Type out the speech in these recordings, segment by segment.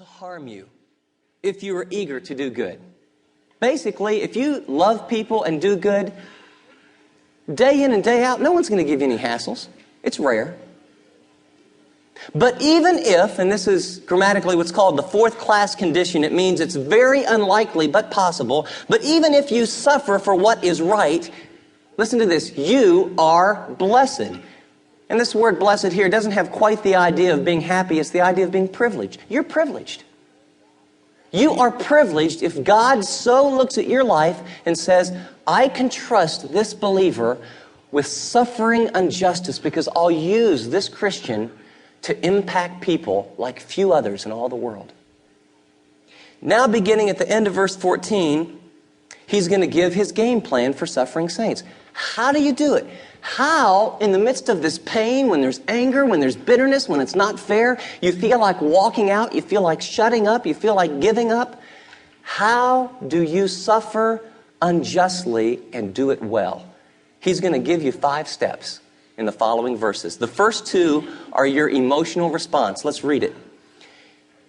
to harm you if you are eager to do good. Basically, if you love people and do good, day in and day out, no one's going to give you any hassles. It's rare. But even if, and this is grammatically what's called the fourth class condition, it means it's very unlikely but possible, but even if you suffer for what is right, listen to this, you are blessed. And this word blessed here doesn't have quite the idea of being happy, it's the idea of being privileged. You're privileged. You are privileged if God so looks at your life and says, I can trust this believer with suffering injustice because I'll use this Christian to impact people like few others in all the world. Now, beginning at the end of verse 14, he's going to give his game plan for suffering saints. How do you do it? How, in the midst of this pain, when there's anger, when there's bitterness, when it's not fair, you feel like walking out, you feel like shutting up, you feel like giving up, how do you suffer unjustly and do it well? He's going to give you 5 steps in the following verses. The first 2 are your emotional response. Let's read it.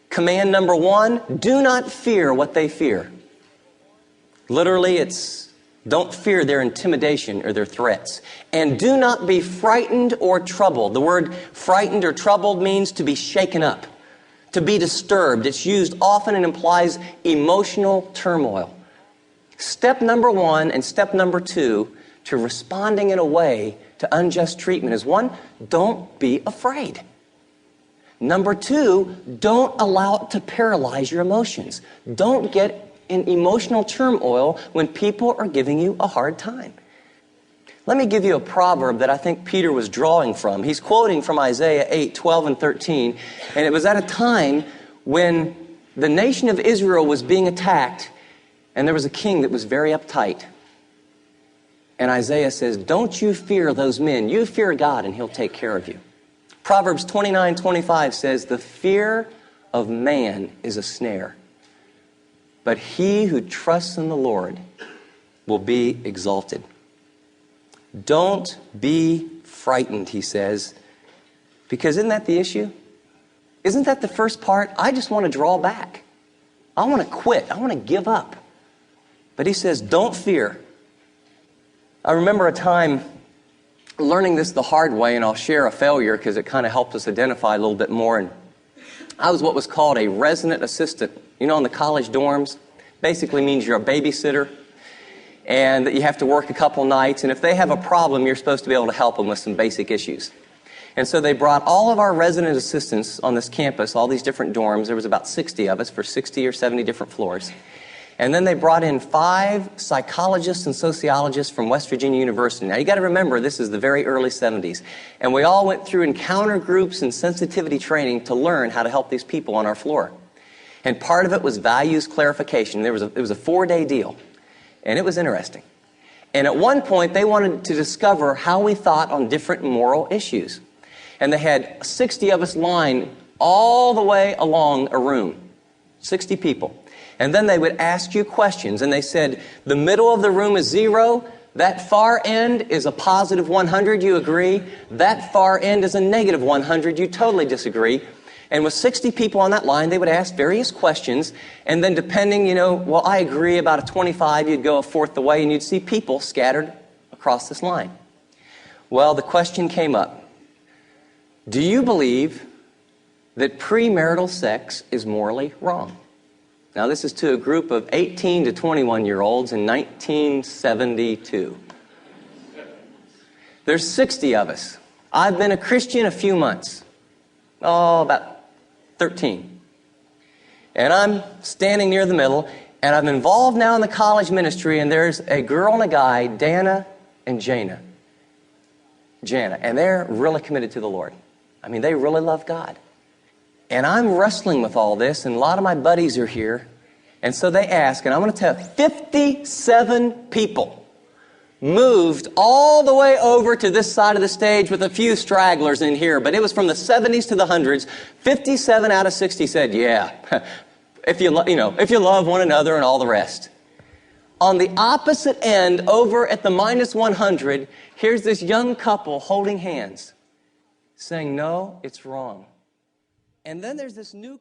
Command number 1, do not fear what they fear. Literally, it's don't fear their intimidation or their threats. And do not be frightened or troubled. The word frightened or troubled means to be shaken up, to be disturbed. It's used often and implies emotional turmoil. Step number 1 and step number 2 to responding in a way to unjust treatment is 1, don't be afraid. Number 2, don't allow it to paralyze your emotions. Don't get in emotional turmoil when people are giving you a hard time. Let me give you a proverb that I think Peter was drawing from. He's quoting from Isaiah 8, 12 and 13, and it was at a time when the nation of Israel was being attacked, and there was a king that was very uptight. And Isaiah says, don't you fear those men. You fear God, and he'll take care of you. Proverbs 29:25 says, the fear of man is a snare, but he who trusts in the Lord will be exalted. Don't be frightened, he says, because isn't that the issue? Isn't that the first part? I just want to draw back. I want to quit. I want to give up. But he says, don't fear. I remember a time learning this the hard way, and I'll share a failure because it kind of helps us identify a little bit more. And I was what was called a resident assistant. You know, in the college dorms, basically means you're a babysitter and that you have to work a couple nights. And if they have a problem, you're supposed to be able to help them with some basic issues. And so they brought all of our resident assistants on this campus, all these different dorms. There was about 60 of us for 60 or 70 different floors. And then they brought in 5 psychologists and sociologists from West Virginia University. Now, you got to remember, this is the very early 70s. And we all went through encounter groups and sensitivity training to learn how to help these people on our floor. And part of it was values clarification. It was a 4-day deal. And it was interesting. And at one point, they wanted to discover how we thought on different moral issues. And they had 60 of us lined all the way along a room. 60 people. And then they would ask you questions, and they said, the middle of the room is 0, that far end is a positive 100, you agree? That far end is a negative 100, you totally disagree. And with 60 people on that line, they would ask various questions, and then depending, well, I agree, about a 25, you'd go a fourth the way, and you'd see people scattered across this line. Well, the question came up, do you believe that premarital sex is morally wrong? Now, this is to a group of 18 to 21-year-olds in 1972. There's 60 of us. I've been a Christian a few months. About 13. And I'm standing near the middle, and I'm involved now in the college ministry, and there's a girl and a guy, Dana and Jana, and they're really committed to the Lord. I mean, they really love God. And I'm wrestling with all this, and a lot of my buddies are here. And so they ask, and I'm going to tell you, 57 people moved all the way over to this side of the stage with a few stragglers in here. But it was from the 70s to the hundreds. 57 out of 60 said, yeah, if you love one another and all the rest. On the opposite end, over at the minus 100, here's this young couple holding hands, saying, no, it's wrong. And then there's this new